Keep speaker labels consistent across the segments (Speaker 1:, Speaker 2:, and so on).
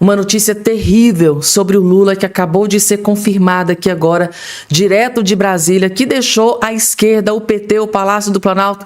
Speaker 1: uma notícia terrível sobre o Lula que acabou de ser confirmada aqui agora, direto de Brasília, que deixou a esquerda, o PT, o Palácio do Planalto,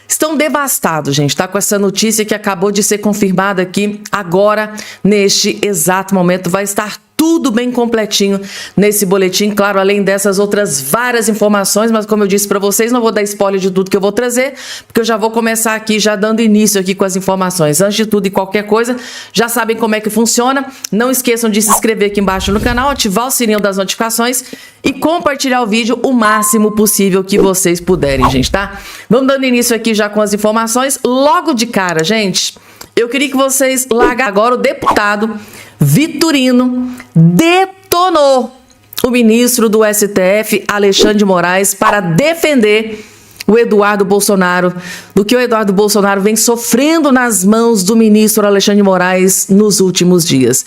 Speaker 1: estão devastados, gente, tá? Com essa notícia que acabou de ser confirmada aqui agora, neste exato momento. Vai estar tudo bem completinho nesse boletim, claro, além dessas outras várias informações, mas como eu disse para vocês, não vou dar spoiler de tudo que eu vou trazer, porque eu já vou começar aqui, já dando início aqui com as informações. Antes de tudo e qualquer coisa, já sabem como é que funciona, não esqueçam de se inscrever aqui embaixo no canal, ativar o sininho das notificações e compartilhar o vídeo o máximo possível que vocês puderem, gente, tá? Vamos dando início aqui já com as informações, logo de cara, gente, eu queria que vocês largassem agora o deputado Vitorino detonou o ministro do STF, Alexandre de Moraes, para defender o Eduardo Bolsonaro, do que o Eduardo Bolsonaro vem sofrendo nas mãos do ministro Alexandre de Moraes nos últimos dias.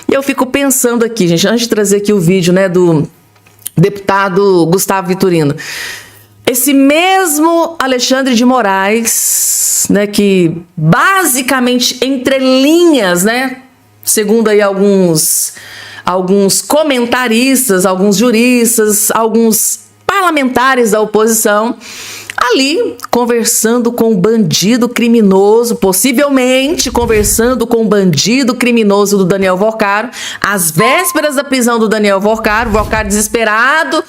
Speaker 1: E eu fico pensando aqui, gente, antes de trazer aqui o vídeo, né, do deputado Gustavo Vitorino, esse mesmo Alexandre de Moraes, né, que basicamente entre linhas, né, segundo aí alguns comentaristas, alguns juristas, alguns parlamentares da oposição, ali conversando com o bandido criminoso, possivelmente conversando com o bandido criminoso do Daniel Vorcaro, às vésperas da prisão do Daniel Vorcaro, desesperado.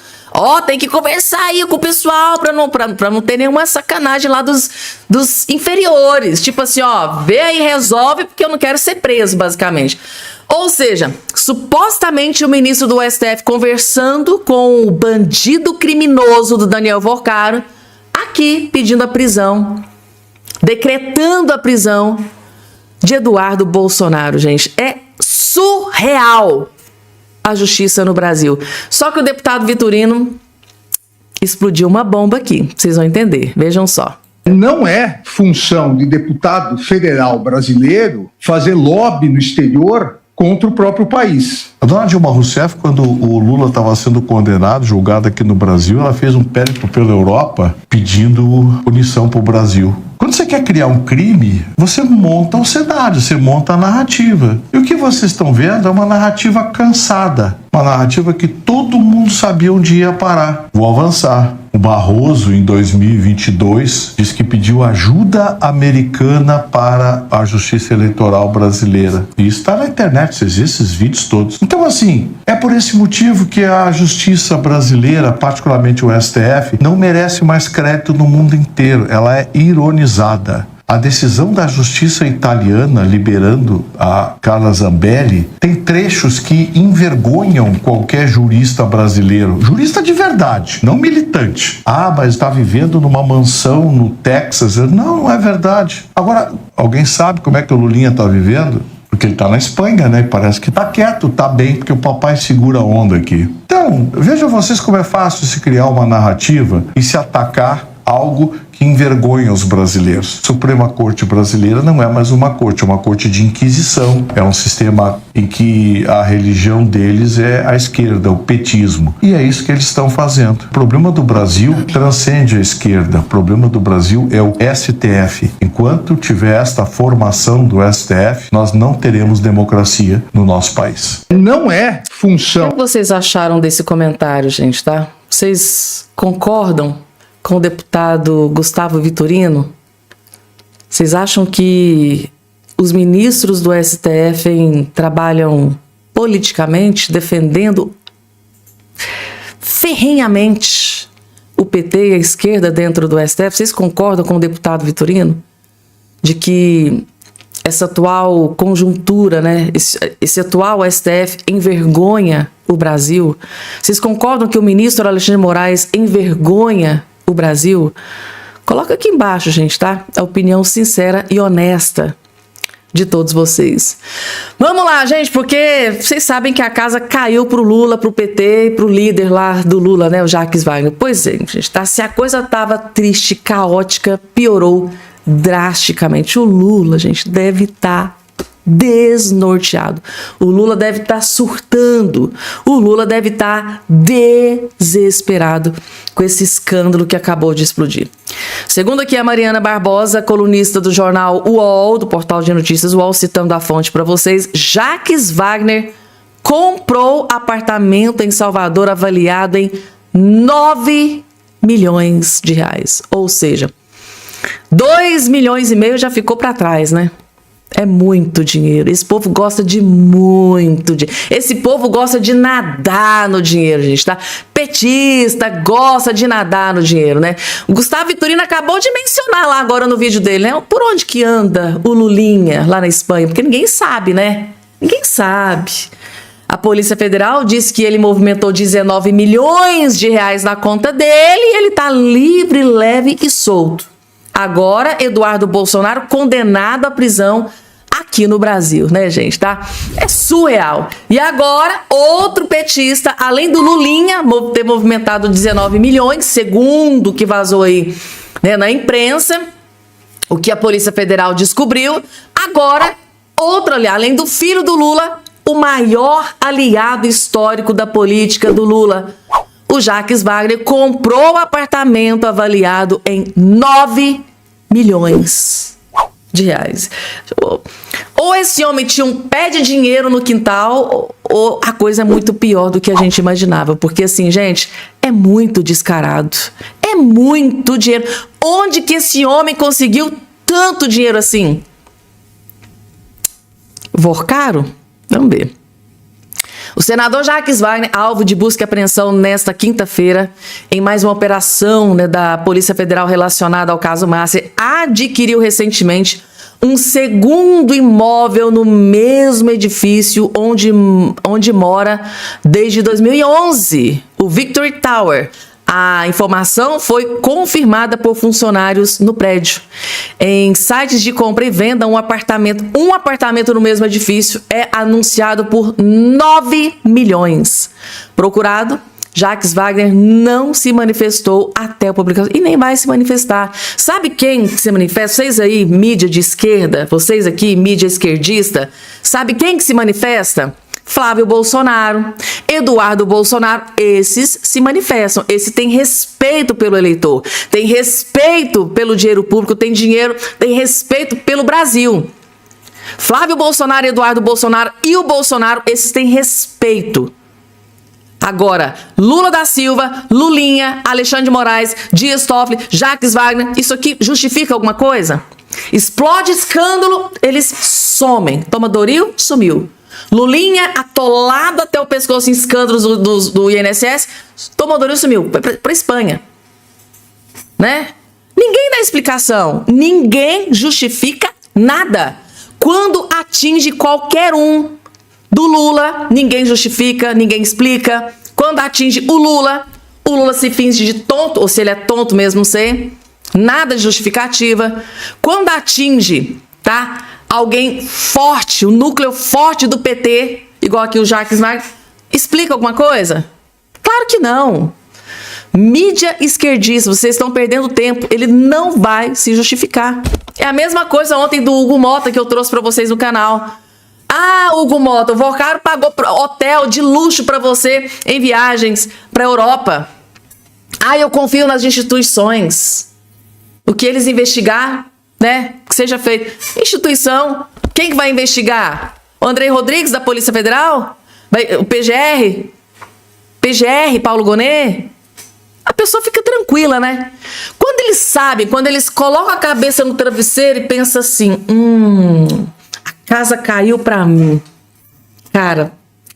Speaker 1: Tem que conversar aí com o pessoal pra não ter nenhuma sacanagem lá dos inferiores. Tipo assim, vê aí, resolve, porque eu não quero ser preso, basicamente. Ou seja, supostamente o ministro do STF conversando com o bandido criminoso do Daniel Vorcaro, aqui pedindo a prisão, decretando a prisão de Eduardo Bolsonaro, gente. É surreal a justiça no Brasil. Só que o deputado Vitorino explodiu uma bomba aqui, vocês vão entender, vejam só.
Speaker 2: Não é função de deputado federal brasileiro fazer lobby no exterior contra o próprio país.
Speaker 3: A dona Dilma Rousseff, quando o Lula estava sendo condenado, julgado aqui no Brasil, ela fez um périplo pela Europa pedindo punição para o Brasil. Quando você quer criar um crime, você monta o cenário, você monta a narrativa. E o que vocês estão vendo é uma narrativa cansada, uma narrativa que todo mundo sabia onde ia parar. Vou avançar. O Barroso, em 2022, disse que pediu ajuda americana para a justiça eleitoral brasileira. E isso está na internet, vocês viram esses vídeos todos. Então, assim, é por esse motivo que a justiça brasileira, particularmente o STF, não merece mais crédito no mundo inteiro. Ela é ironizada. A decisão da justiça italiana liberando a Carla Zambelli tem trechos que envergonham qualquer jurista brasileiro. Jurista de verdade, não militante. Mas está vivendo numa mansão no Texas. Não é verdade. Agora, alguém sabe como é que o Lulinha está vivendo? Porque ele está na Espanha, né? Parece que está quieto, está bem, porque o papai segura a onda aqui. Então, vejam vocês como é fácil se criar uma narrativa e se atacar algo que envergonha os brasileiros. Suprema Corte Brasileira não é mais uma corte, é uma corte de inquisição. É um sistema em que a religião deles é a esquerda, o petismo. E é isso que eles estão fazendo. O problema do Brasil transcende a esquerda. O problema do Brasil é o STF. Enquanto tiver esta formação do STF, nós não teremos democracia no nosso país.
Speaker 2: Não é função.
Speaker 1: O que vocês acharam desse comentário, gente, tá? Vocês concordam com o deputado Gustavo Vitorino? Vocês acham que os ministros do STF trabalham politicamente, defendendo ferrenhamente o PT e a esquerda dentro do STF? Vocês concordam com o deputado Vitorino de que essa atual conjuntura, né, esse atual STF envergonha o Brasil? Vocês concordam que o ministro Alexandre de Moraes envergonha o Brasil? Coloca aqui embaixo, gente, tá? A opinião sincera e honesta de todos vocês. Vamos lá, gente, porque vocês sabem que a casa caiu pro Lula, pro PT e pro líder lá do Lula, né, o Jacques Wagner. Pois é, gente, tá? Se a coisa tava triste, caótica, piorou drasticamente. O Lula, gente, deve estar desnorteado. O Lula deve estar surtando. O Lula deve estar desesperado com esse escândalo que acabou de explodir. Segundo aqui a Mariana Barbosa, colunista do jornal UOL, do portal de notícias UOL, citando a fonte para vocês, Jacques Wagner comprou apartamento em Salvador avaliado em 9 milhões de reais. Ou seja, 2,5 milhões já ficou para trás, né? É muito dinheiro. Esse povo gosta de muito dinheiro. Esse povo gosta de nadar no dinheiro, gente, tá? Petista gosta de nadar no dinheiro, né? O Gustavo Vitorino acabou de mencionar lá agora no vídeo dele, né? Por onde que anda o Lulinha lá na Espanha? Porque ninguém sabe, né? Ninguém sabe. A Polícia Federal disse que ele movimentou 19 milhões de reais na conta dele e ele tá livre, leve e solto. Agora, Eduardo Bolsonaro condenado à prisão aqui no Brasil, né, gente, tá? É surreal. E agora, outro petista, além do Lulinha ter movimentado 19 milhões, segundo o que vazou aí, né, na imprensa, o que a Polícia Federal descobriu, agora, outro ali, além do filho do Lula, o maior aliado histórico da política do Lula, o Jacques Wagner, comprou um apartamento avaliado em 9 milhões de reais. Ou esse homem tinha um pé de dinheiro no quintal, ou a coisa é muito pior do que a gente imaginava. Porque assim, gente, é muito descarado. É muito dinheiro. Onde que esse homem conseguiu tanto dinheiro assim? Vorcaro? Vamos ver. O senador Jacques Wagner, alvo de busca e apreensão nesta quinta-feira, em mais uma operação, né, da Polícia Federal relacionada ao caso Márcia, adquiriu recentemente um segundo imóvel no mesmo edifício onde mora desde 2011, o Victory Tower. A informação foi confirmada por funcionários no prédio. Em sites de compra e venda, um apartamento no mesmo edifício é anunciado por 9 milhões. Procurado, Jacques Wagner não se manifestou até a publicação e nem vai se manifestar. Sabe quem se manifesta? Vocês aí, mídia de esquerda, vocês aqui, mídia esquerdista, sabe quem que se manifesta? Flávio Bolsonaro, Eduardo Bolsonaro, esses se manifestam, esse tem respeito pelo eleitor, tem respeito pelo dinheiro público, tem respeito pelo Brasil. Flávio Bolsonaro, Eduardo Bolsonaro e o Bolsonaro, esses têm respeito. Agora, Lula da Silva, Lulinha, Alexandre de Moraes, Dias Toffoli, Jacques Wagner, isso aqui justifica alguma coisa? Explode escândalo, eles somem. Toma Doril, sumiu. Lulinha atolado até o pescoço em escândalos do INSS, tomou Doril, sumiu, para Espanha, né? Ninguém dá explicação, ninguém justifica nada. Quando atinge qualquer um do Lula, ninguém justifica, ninguém explica. Quando atinge o Lula se finge de tonto, ou se ele é tonto mesmo, não sei, nada de justificativa. Quando atinge, tá? Alguém forte, o núcleo forte do PT, igual aqui o Jacques Wagner, explica alguma coisa? Claro que não. Mídia esquerdista, vocês estão perdendo tempo, ele não vai se justificar. É a mesma coisa ontem do Hugo Mota que eu trouxe para vocês no canal. Ah, Hugo Mota, o Vorcaro pagou hotel de luxo para você em viagens para a Europa. Ah, eu confio nas instituições. O que eles investigar, né, que seja feito. Instituição, quem que vai investigar? O Andrei Rodrigues, da Polícia Federal? O PGR, Paulo Gonet? A pessoa fica tranquila, né? Quando eles sabem, quando eles colocam a cabeça no travesseiro e pensam assim, a casa caiu pra mim. Cara,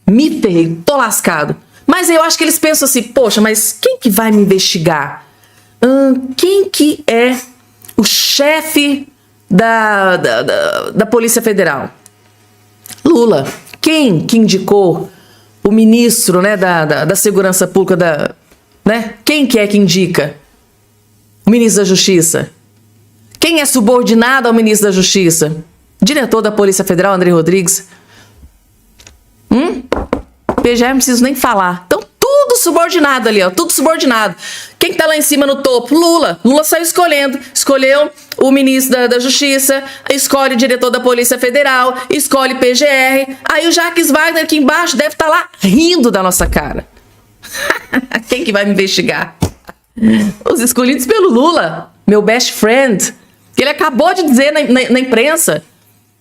Speaker 1: me ferrei, tô lascado. Mas eu acho que eles pensam assim, poxa, mas quem que vai me investigar? Quem que é o chefe da Polícia Federal? Lula. Quem que indicou o ministro, né, da Segurança Pública, né? Quem que é que indica? O ministro da Justiça. Quem é subordinado ao ministro da Justiça? Diretor da Polícia Federal, Andrei Rodrigues. PGR não preciso nem falar. Então, tudo subordinado ali, ó, tudo subordinado. Quem que tá lá em cima no topo? Lula. Lula saiu escolheu o ministro da Justiça, escolhe o diretor da Polícia Federal, escolhe PGR. Aí o Jacques Wagner aqui embaixo deve estar lá rindo da nossa cara. Quem que vai me investigar? Os escolhidos pelo Lula, meu best friend, que ele acabou de dizer na imprensa,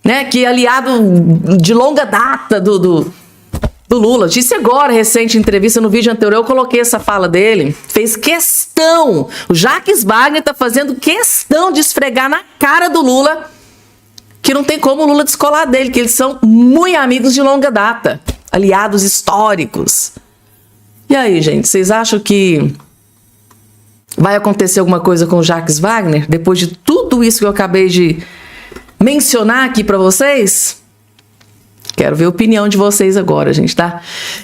Speaker 1: né, que é aliado de longa data do Lula. Disse agora, recente entrevista, no vídeo anterior, eu coloquei essa fala dele. Fez questão, o Jacques Wagner está fazendo questão de esfregar na cara do Lula que não tem como o Lula descolar dele, que eles são muito amigos de longa data, aliados históricos. E aí, gente, vocês acham que vai acontecer alguma coisa com o Jacques Wagner, depois de tudo isso que eu acabei de mencionar aqui para vocês? Quero ver a opinião de vocês agora, gente, tá?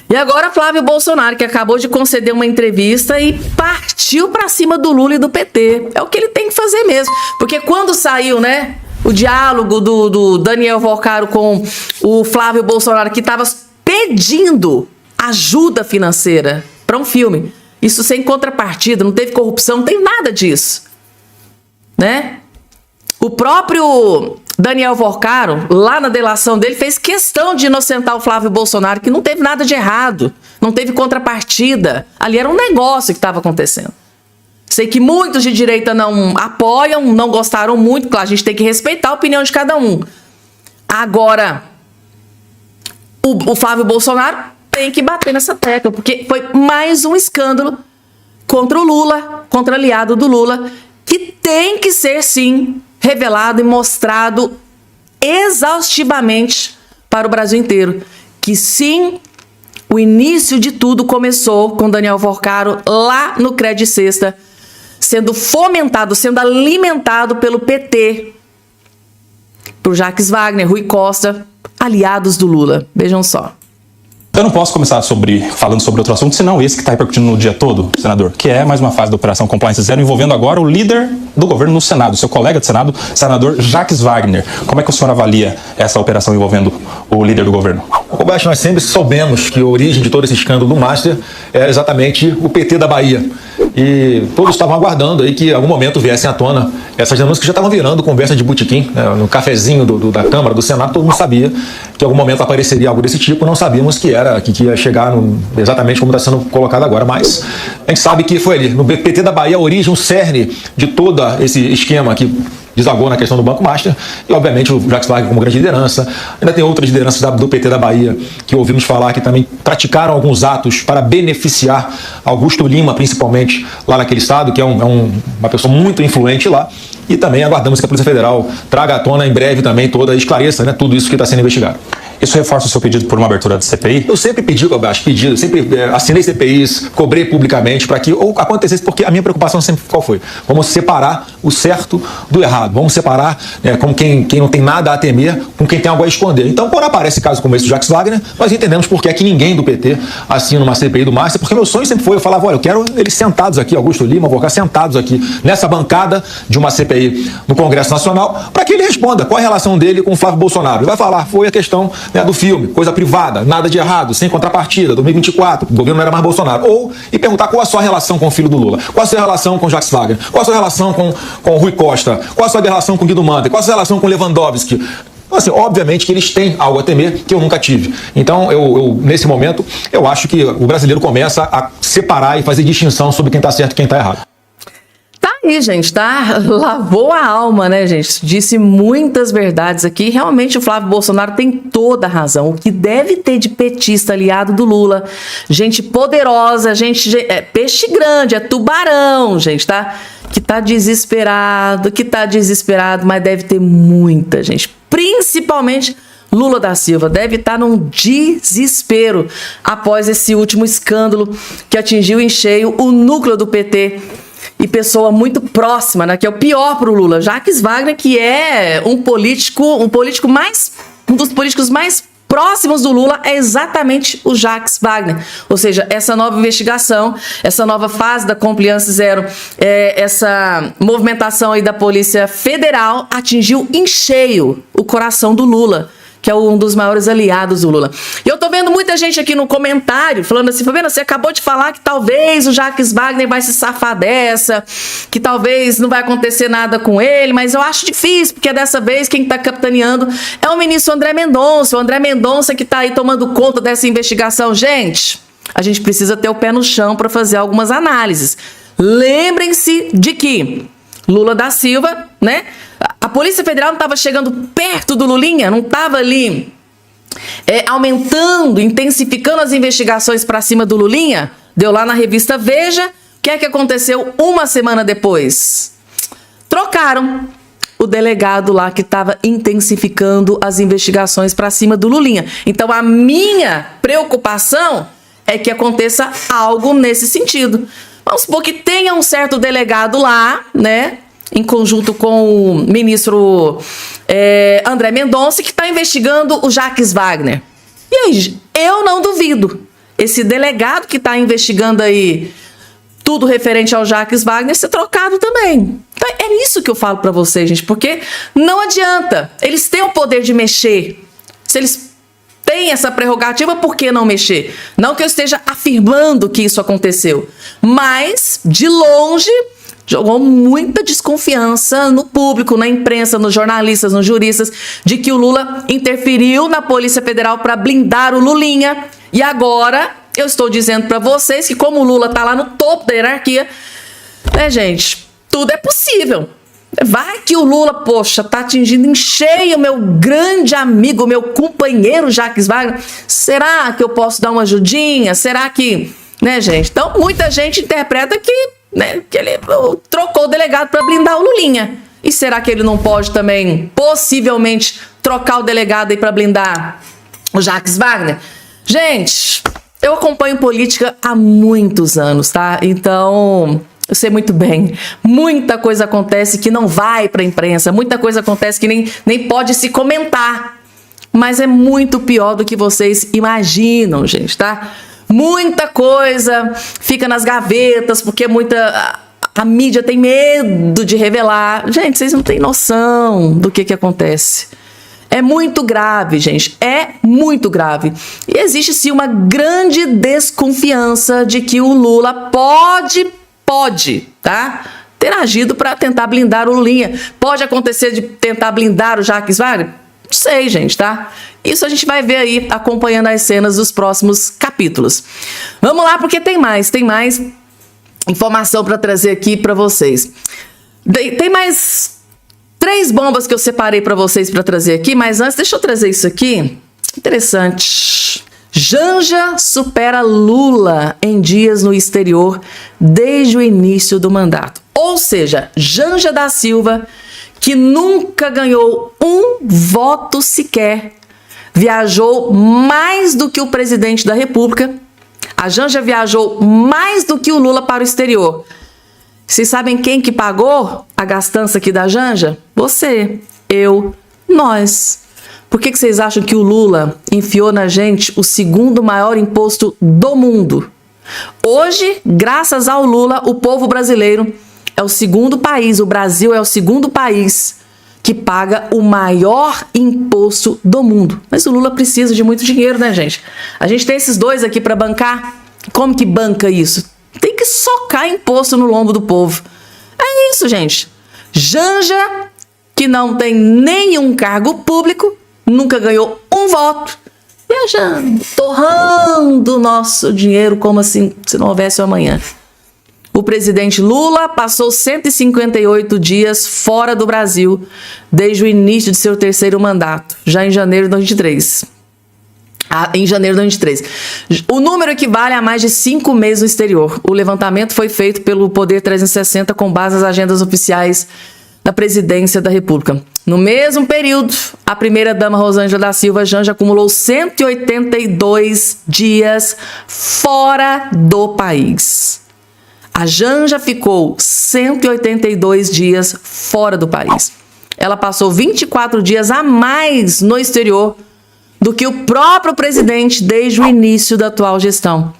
Speaker 1: E agora Flávio Bolsonaro, que acabou de conceder uma entrevista e partiu para cima do Lula e do PT. É o que ele tem que fazer mesmo. Porque quando saiu, né, o diálogo do Daniel Volcaro com o Flávio Bolsonaro, que estava pedindo ajuda financeira para um filme, isso sem contrapartida, não teve corrupção, não tem nada disso, né? O próprio Daniel Volcaro, lá na delação dele, fez questão de inocentar o Flávio Bolsonaro, que não teve nada de errado, não teve contrapartida. Ali era um negócio que estava acontecendo. Sei que muitos de direita não apoiam, não gostaram muito, claro, a gente tem que respeitar a opinião de cada um. Agora, o Flávio Bolsonaro tem que bater nessa tecla, porque foi mais um escândalo contra o Lula, contra o aliado do Lula, que tem que ser, sim, revelado e mostrado exaustivamente para o Brasil inteiro. Que sim, o início de tudo começou com Daniel Volcaro lá no Cred Sexta, sendo fomentado, sendo alimentado pelo PT, por Jacques Wagner, Rui Costa, aliados do Lula. Vejam só.
Speaker 4: Eu não posso começar falando sobre outro assunto, senão esse que está repercutindo no dia todo, senador, que é mais uma fase da Operação Compliance Zero, envolvendo agora o líder do governo no Senado, seu colega de Senado, senador Jacques Wagner. Como é que o senhor avalia essa operação envolvendo o líder do governo?
Speaker 5: Roberto, nós sempre soubemos que a origem de todo esse escândalo do Master era exatamente o PT da Bahia. E todos estavam aguardando aí que em algum momento viessem à tona essas denúncias que já estavam virando conversa de botequim, né? No cafezinho da Câmara, do Senado, todo mundo sabia que em algum momento apareceria algo desse tipo, não sabíamos que ia chegar exatamente como está sendo colocado agora, mas a gente sabe que foi ali, no PT da Bahia, a origem, o cerne de todo esse esquema que desagou na questão do Banco Master, e obviamente o Jacques Wagner como grande liderança. Ainda tem outras lideranças do PT da Bahia que ouvimos falar que também praticaram alguns atos para beneficiar Augusto Lima, principalmente lá naquele estado, que é uma pessoa muito influente lá, e também aguardamos que a Polícia Federal traga à tona em breve também esclareça, né, tudo isso que está sendo investigado.
Speaker 4: Isso reforça o seu pedido por uma abertura de CPI?
Speaker 5: Eu sempre pedi, sempre assinei CPIs, cobrei publicamente para que ou acontecesse, porque a minha preocupação sempre qual foi? Vamos separar o certo do errado, vamos separar como quem não tem nada a temer com quem tem algo a esconder. Então, quando aparece caso como esse do Jacques Wagner, nós entendemos por que é que ninguém do PT assina uma CPI do Master, porque meu sonho sempre foi, eu falava, olha, eu quero eles sentados aqui, Augusto Lima, vou ficar sentados aqui nessa bancada de uma CPI no Congresso Nacional, para que ele responda qual é a relação dele com o Flávio Bolsonaro. Ele vai falar, foi a questão do filme, coisa privada, nada de errado, sem contrapartida, 2024, o governo não era mais Bolsonaro. E perguntar qual a sua relação com o filho do Lula, qual a sua relação com o Jacques Wagner, qual a sua relação com o Rui Costa, qual a sua relação com o Guido Mantega, qual a sua relação com o Lewandowski. Então, assim, obviamente que eles têm algo a temer que eu nunca tive. Então, eu nesse momento, eu acho que o brasileiro começa a separar e fazer distinção sobre quem está certo e quem está errado.
Speaker 1: Aí, gente, tá? Lavou a alma, né, gente? Disse muitas verdades aqui. Realmente o Flávio Bolsonaro tem toda a razão. O que deve ter de petista aliado do Lula, gente poderosa, peixe grande, é tubarão, gente, tá? Que tá desesperado, mas deve ter muita gente. Principalmente Lula da Silva deve estar num desespero após esse último escândalo que atingiu em cheio o núcleo do PT. E pessoa muito próxima, né, que é o pior para o Lula, Jacques Wagner, que é um dos políticos mais próximos do Lula, é exatamente o Jacques Wagner. Ou seja, essa nova investigação, essa nova fase da Compliance Zero, essa movimentação aí da Polícia Federal atingiu em cheio o coração do Lula, que é um dos maiores aliados do Lula. E eu tô vendo vendo muita gente aqui no comentário falando assim, Fabiana, você acabou de falar que talvez o Jacques Wagner vai se safar dessa, que talvez não vai acontecer nada com ele, mas eu acho difícil, porque dessa vez quem está capitaneando é o ministro André Mendonça, o André Mendonça que está aí tomando conta dessa investigação. Gente, a gente precisa ter o pé no chão para fazer algumas análises. Lembrem-se de que Lula da Silva, né? A Polícia Federal não estava chegando perto do Lulinha, não estava ali aumentando, intensificando as investigações para cima do Lulinha. Deu lá na revista Veja. O que é que aconteceu uma semana depois? Trocaram o delegado lá que estava intensificando as investigações para cima do Lulinha. Então a minha preocupação é que aconteça algo nesse sentido. Vamos supor que tenha um certo delegado lá, né, em conjunto com o ministro André Mendonça, que está investigando o Jacques Wagner. E aí, eu não duvido. Esse delegado que está investigando aí tudo referente ao Jacques Wagner ser trocado também. Então, é isso que eu falo para vocês, gente, porque não adianta. Eles têm o poder de mexer. Se eles têm essa prerrogativa, por que não mexer? Não que eu esteja afirmando que isso aconteceu, mas, de longe, jogou muita desconfiança no público, na imprensa, nos jornalistas, nos juristas, de que o Lula interferiu na Polícia Federal para blindar o Lulinha. E agora eu estou dizendo para vocês que, como o Lula está lá no topo da hierarquia, né, gente, tudo é possível. Vai que o Lula, poxa, tá atingindo em cheio meu grande amigo, meu companheiro Jacques Wagner. Será que eu posso dar uma ajudinha? Será que, né, gente? Então, muita gente interpreta que, né, que ele trocou o delegado para blindar o Lulinha. E será que ele não pode também, possivelmente, trocar o delegado aí para blindar o Jacques Wagner? Gente, eu acompanho política há muitos anos, tá? Então, eu sei muito bem. Muita coisa acontece que não vai para a imprensa, muita coisa acontece que nem pode se comentar. Mas é muito pior do que vocês imaginam, gente, tá? Muita coisa fica nas gavetas, porque a mídia tem medo de revelar. Gente, vocês não têm noção do que acontece. É muito grave, gente, é muito grave. E existe sim uma grande desconfiança de que o Lula pode, tá, ter agido para tentar blindar o Lulinha. Pode acontecer de tentar blindar o Jacques Wagner? Não sei, gente, tá? Isso a gente vai ver aí acompanhando as cenas dos próximos capítulos. Vamos lá, porque tem mais informação para trazer aqui para vocês. Tem mais 3 bombas que eu separei para vocês para trazer aqui, mas antes deixa eu trazer isso aqui. Interessante. Janja supera Lula em dias no exterior desde o início do mandato. Ou seja, Janja da Silva, que nunca ganhou um voto sequer, viajou mais do que o presidente da República. A Janja viajou mais do que o Lula para o exterior. Vocês sabem quem que pagou a gastança aqui da Janja? Você, eu, nós. Por que vocês acham que o Lula enfiou na gente o 2º maior imposto do mundo? Hoje, graças ao Lula, o povo brasileiro é o 2º país, o Brasil é o 2º país que paga o maior imposto do mundo. Mas o Lula precisa de muito dinheiro, né, gente? A gente tem esses dois aqui para bancar. Como que banca isso? Tem que socar imposto no lombo do povo. É isso, gente. Janja, que não tem nenhum cargo público, nunca ganhou um voto, viajando, torrando o nosso dinheiro como assim, se não houvesse o amanhã. O presidente Lula passou 158 dias fora do Brasil desde o início de seu 3º mandato, já em janeiro de 2023. O número equivale a mais de 5 meses no exterior. O levantamento foi feito pelo Poder 360 com base nas agendas oficiais da Presidência da República. No mesmo período, a primeira-dama Rosângela da Silva Janja acumulou 182 dias fora do país. A Janja ficou 182 dias fora do país. Ela passou 24 dias a mais no exterior do que o próprio presidente desde o início da atual gestão.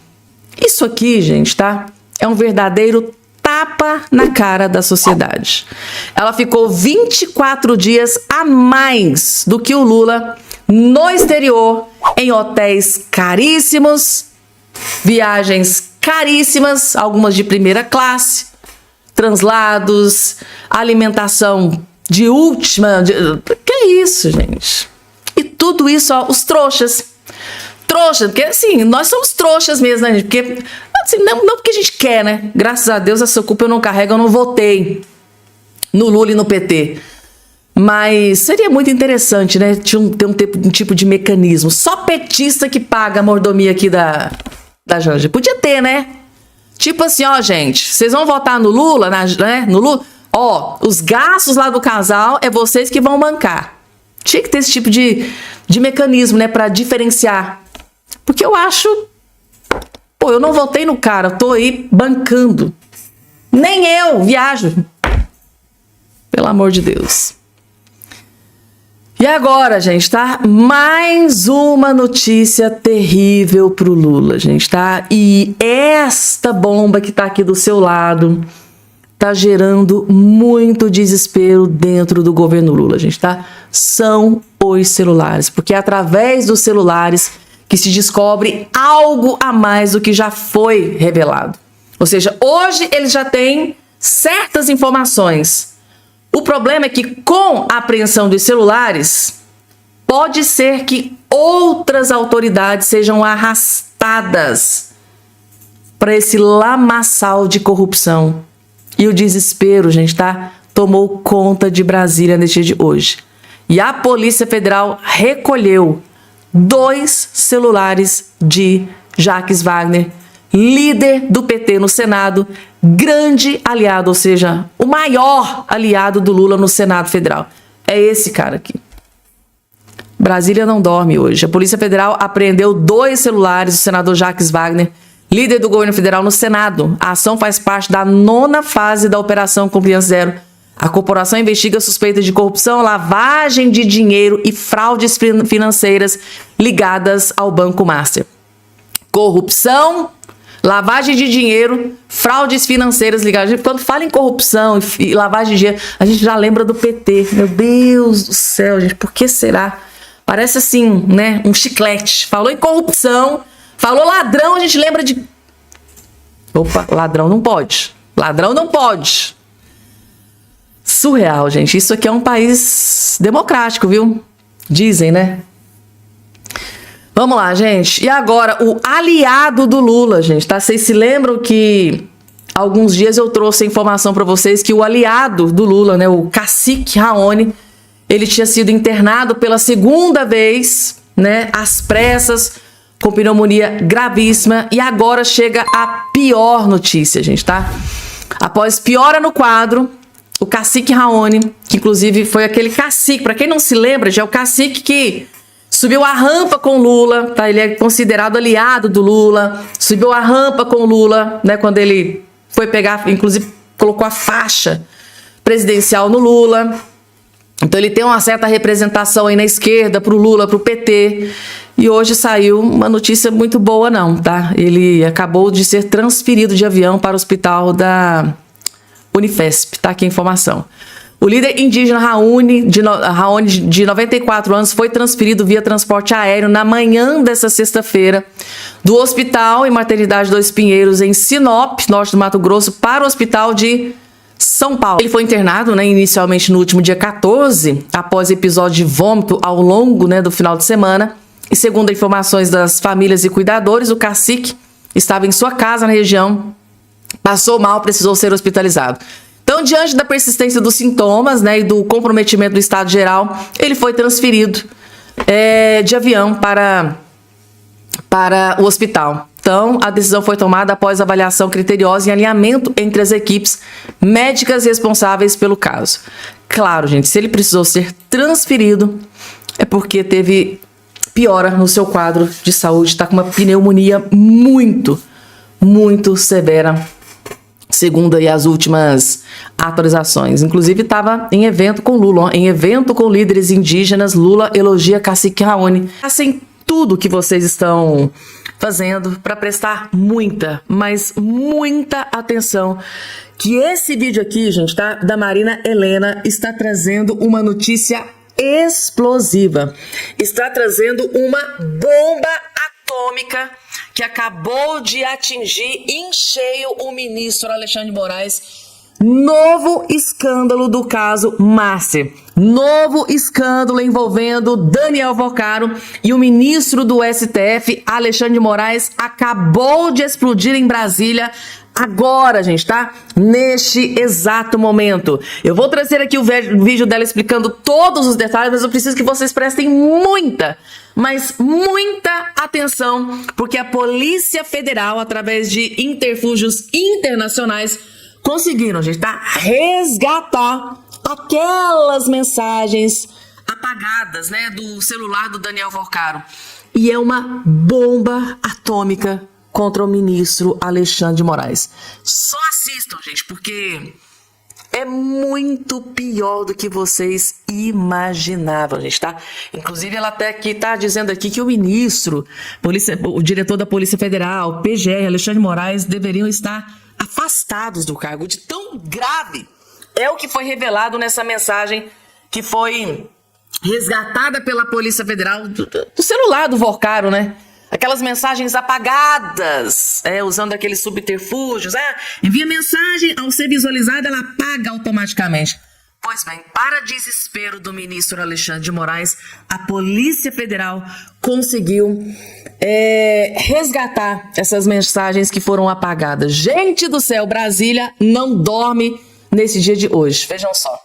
Speaker 1: Isso aqui, gente, tá? É um verdadeiro tapa na cara da sociedade. Ela ficou 24 dias a mais do que o Lula no exterior, em hotéis caríssimos, viagens caríssimas, algumas de primeira classe, translados, alimentação de última... Que isso, gente? E tudo isso, ó, os trouxas. Trouxas, porque assim, nós somos trouxas mesmo, né, gente? Porque, assim, não porque a gente quer, né? Graças a Deus, essa culpa eu não carrego, eu não votei no Lula e no PT. Mas seria muito interessante, né? Ter um tipo de mecanismo. Só petista que paga a mordomia aqui da Janja. Podia ter, né? Tipo assim, ó, gente, vocês vão votar no Lula, né? No Lula, ó, os gastos lá do casal é vocês que vão bancar. Tinha que ter esse tipo de mecanismo, né? Pra diferenciar. Porque eu acho... Pô, eu não votei no cara, eu tô aí bancando. Nem eu viajo. Pelo amor de Deus. E agora, gente, tá? Mais uma notícia terrível pro Lula, gente, tá? E esta bomba que tá aqui do seu lado tá gerando muito desespero dentro do governo Lula, gente, tá? São os celulares, porque é através dos celulares que se descobre algo a mais do que já foi revelado. Ou seja, hoje eles já têm certas informações. O problema é que com a apreensão dos celulares, pode ser que outras autoridades sejam arrastadas para esse lamaçal de corrupção. E o desespero, gente, tá? Tomou conta de Brasília neste dia de hoje. E a Polícia Federal recolheu 2 celulares de Jacques Wagner, líder do PT no Senado, grande aliado, ou seja, o maior aliado do Lula no Senado Federal. É esse cara aqui. Brasília não dorme hoje. A Polícia Federal apreendeu 2 celulares do senador Jacques Wagner, líder do governo federal no Senado. A ação faz parte da 9ª fase da Operação Compliance Zero. A corporação investiga suspeitas de corrupção, lavagem de dinheiro e fraudes financeiras ligadas ao Banco Master. Corrupção, lavagem de dinheiro, fraudes financeiras ligadas. Quando fala em corrupção e lavagem de dinheiro, a gente já lembra do PT. Meu Deus do céu, gente, por que será? Parece assim, né? Um chiclete. Falou em corrupção, falou ladrão, a gente lembra de... Opa, ladrão não pode. Ladrão não pode. Surreal, gente. Isso aqui é um país democrático, viu? Dizem, né? Vamos lá, gente. E agora, o aliado do Lula, gente, tá? Vocês se lembram que alguns dias eu trouxe a informação para vocês que o aliado do Lula, né, o cacique Raoni, ele tinha sido internado pela 2ª vez, né, às pressas, com pneumonia gravíssima. E agora chega a pior notícia, gente, tá? Após piora no quadro, o cacique Raoni, que inclusive foi aquele cacique, para quem não se lembra, já é o cacique que subiu a rampa com o Lula, tá? Ele é considerado aliado do Lula, subiu a rampa com o Lula, né? Quando ele foi pegar, inclusive colocou a faixa presidencial no Lula. Então ele tem uma certa representação aí na esquerda pro Lula, pro PT. E hoje saiu uma notícia muito boa não, tá? Ele acabou de ser transferido de avião para o hospital da Unifesp, tá aqui a informação. O líder indígena Raoni, de 94 anos, foi transferido via transporte aéreo na manhã dessa sexta-feira do Hospital e Maternidade Dois Pinheiros, em Sinop, norte do Mato Grosso, para o Hospital de São Paulo. Ele foi internado, né, inicialmente no último dia 14, após episódio de vômito ao longo, né, do final de semana. E segundo informações das famílias e cuidadores, o cacique estava em sua casa na região, passou mal, precisou ser hospitalizado. Então, diante da persistência dos sintomas, né, e do comprometimento do estado geral, ele foi transferido de avião para o hospital. Então, a decisão foi tomada após avaliação criteriosa e alinhamento entre as equipes médicas responsáveis pelo caso. Claro, gente, se ele precisou ser transferido, é porque teve piora no seu quadro de saúde, está com uma pneumonia muito, muito severa, segundo aí as últimas atualizações. Inclusive estava em evento com Lula, ó, em evento com líderes indígenas, Lula elogia cacique Raoni. Assim, tudo que vocês estão fazendo para prestar muita, mas muita atenção, que esse vídeo aqui, gente, tá, da Marina Helena, está trazendo uma notícia explosiva. Está trazendo uma bomba atômica que acabou de atingir em cheio o ministro Alexandre de Moraes. Novo escândalo do caso Master. Novo escândalo envolvendo Daniel Vocaro e o ministro do STF, Alexandre de Moraes, acabou de explodir em Brasília. Agora, gente, tá? Neste exato momento. Eu vou trazer aqui o vídeo dela explicando todos os detalhes, mas eu preciso que vocês prestem muita, mas muita atenção, porque a Polícia Federal, através de interfúgios internacionais, conseguiram, gente, tá? Resgatar aquelas mensagens apagadas, né, do celular do Daniel Vocaro. E é uma bomba atômica contra o ministro Alexandre de Moraes. Só assistam, gente, porque é muito pior do que vocês imaginavam, gente, tá? Inclusive, ela até aqui tá dizendo aqui que o ministro, o diretor da Polícia Federal, PGR, Alexandre de Moraes, deveriam estar afastados do cargo. De tão grave é o que foi revelado nessa mensagem que foi resgatada pela Polícia Federal do celular do Vocaro, né? Aquelas mensagens apagadas, usando aqueles subterfúgios. Envia mensagem, ao ser visualizada, ela apaga automaticamente. Pois bem, para desespero do ministro Alexandre de Moraes, a Polícia Federal conseguiu resgatar essas mensagens que foram apagadas. Gente do céu, Brasília não dorme nesse dia de hoje. Vejam só.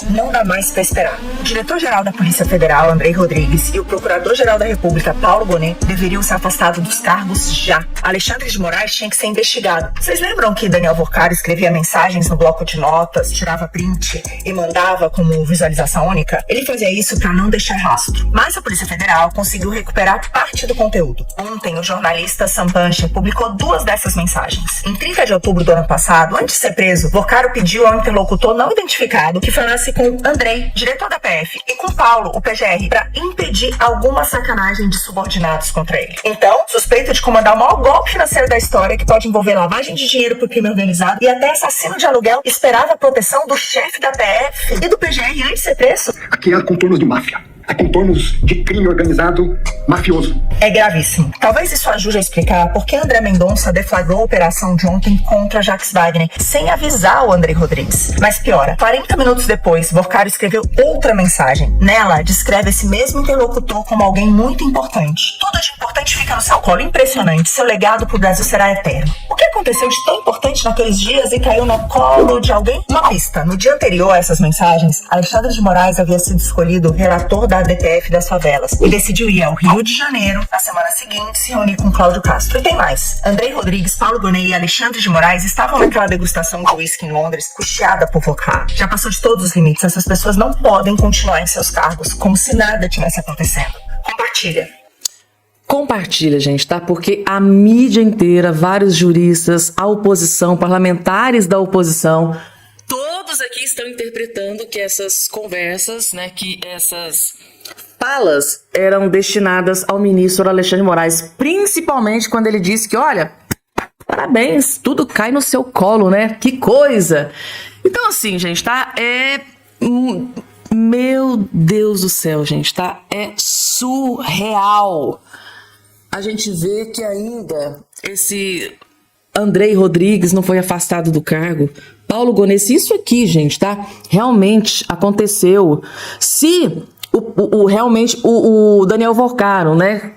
Speaker 6: Não dá mais para esperar. O diretor-geral da Polícia Federal, Andrei Rodrigues, e o procurador-geral da República, Paulo Gonet, deveriam ser afastados dos cargos já. Alexandre de Moraes tinha que ser investigado. Vocês lembram que Daniel Vocaro escrevia mensagens no bloco de notas, tirava print e mandava como visualização única? Ele fazia isso para não deixar rastro. Mas a Polícia Federal conseguiu recuperar parte do conteúdo. Ontem, o jornalista Sam Panchin publicou 2 dessas mensagens. Em 30 de outubro do ano passado, antes de ser preso, Vocaro pediu ao interlocutor não identificado que falasse com Andrei, diretor da PF, e com Paulo, o PGR, para impedir alguma sacanagem de subordinados contra ele. Então, suspeito de comandar o maior golpe financeiro da história, que pode envolver lavagem de dinheiro por crime organizado e até assassino de aluguel, esperava a proteção do chefe da PF e do PGR antes de ser preso.
Speaker 7: Aqui há contornos de máfia. Há contornos de crime organizado mafioso.
Speaker 6: É gravíssimo. Talvez isso ajude a explicar por que André Mendonça deflagrou a operação de ontem contra Jacques Wagner, sem avisar o Andrei Rodrigues. Mas piora, 40 minutos depois, Vocaro escreveu outra mensagem. Nela, descreve esse mesmo interlocutor como alguém muito importante. Tudo de importante fica no seu colo. Impressionante. Seu legado pro Brasil será eterno. O que aconteceu de tão importante naqueles dias e caiu no colo de alguém? Uma pista. No dia anterior a essas mensagens, Alexandre de Moraes havia sido escolhido relator da DPF das favelas e decidiu ir ao Rio de Janeiro na semana seguinte se reunir com Cláudio Castro. E tem mais. Andrei Rodrigues, Paulo Gonet e Alexandre de Moraes estavam naquela degustação de uísque em Londres, custeada por Vocaro. Já passou de todos os limites. Essas pessoas não podem continuar em seus cargos como se nada tivesse acontecendo.
Speaker 1: Compartilha, gente, tá? Porque a mídia inteira, vários juristas, a oposição, parlamentares da oposição, todos aqui estão interpretando que essas conversas, né, que essas falas eram destinadas ao ministro Alexandre de Moraes, principalmente quando ele disse que, olha, parabéns, tudo cai no seu colo, né? Que coisa! Então, assim, gente, tá? Meu Deus do céu, gente, tá? É surreal. A gente vê que ainda esse Andrei Rodrigues não foi afastado do cargo. Paulo Gonet, isso aqui, gente, tá? Realmente aconteceu. Se realmente o Daniel Vocaro, né,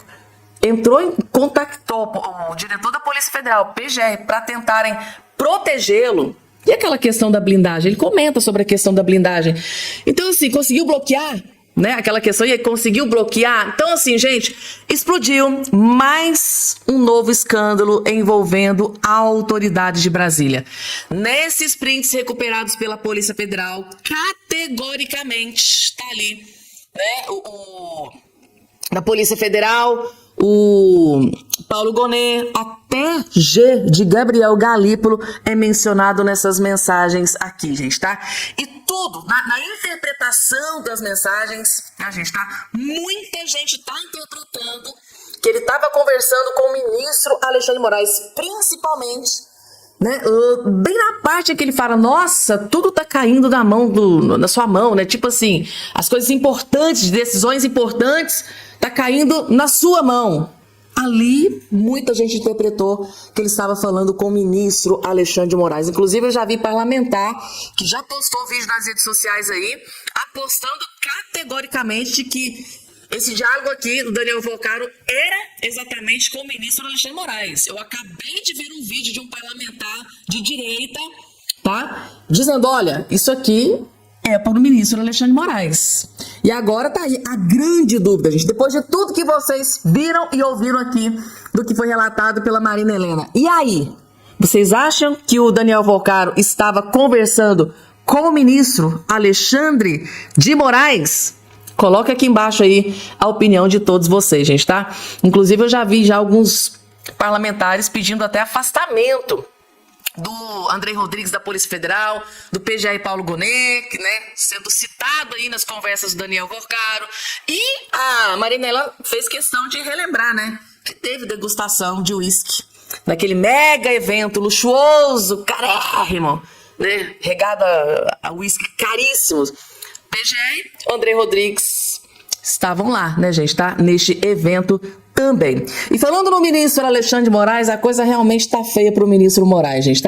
Speaker 1: contactou o diretor da Polícia Federal, PGR, para tentarem protegê-lo. E aquela questão da blindagem? Ele comenta sobre a questão da blindagem. Então, assim, conseguiu bloquear, né? Aquela questão, e aí conseguiu bloquear. Então, assim, gente, explodiu mais um novo escândalo envolvendo a autoridade de Brasília. Nesses prints recuperados pela Polícia Federal, categoricamente está ali, né? Da Polícia Federal, o Paulo Gonet, até G de Gabriel Galípolo é mencionado nessas mensagens aqui, gente, tá? E tudo, na interpretação das mensagens, a gente tá, muita gente tá interpretando que ele estava conversando com o ministro Alexandre de Moraes, principalmente né? Bem na parte que ele fala, nossa, tudo tá caindo na sua mão, né? Tipo assim, as coisas importantes, decisões importantes, tá caindo na sua mão. Ali, muita gente interpretou que ele estava falando com o ministro Alexandre de Moraes. Inclusive, eu já vi parlamentar que já postou vídeo nas redes sociais aí, apostando categoricamente de que esse diálogo aqui do Daniel Volcaro era exatamente com o ministro Alexandre de Moraes. Eu acabei de ver um vídeo de um parlamentar de direita, tá? Dizendo, olha, isso aqui é para o ministro Alexandre de Moraes. E agora tá aí a grande dúvida, gente. Depois de tudo que vocês viram e ouviram aqui do que foi relatado pela Marina Helena. E aí? Vocês acham que o Daniel Volcaro estava conversando com o ministro Alexandre de Moraes? Coloca aqui embaixo aí a opinião de todos vocês, gente, tá? Inclusive eu já vi alguns parlamentares pedindo até afastamento do Andrei Rodrigues da Polícia Federal, do PGR Paulo Gonet, né, sendo citado aí nas conversas do Daniel Volcaro. E a Marina Helena fez questão de relembrar, né, que teve degustação de uísque naquele mega evento luxuoso, carérrimo, né, regado a uísque caríssimos. PGR, Andrei Rodrigues estavam lá, né, gente, tá? Neste evento também. E falando no ministro Alexandre de Moraes, a coisa realmente tá feia pro ministro Moraes, gente, tá?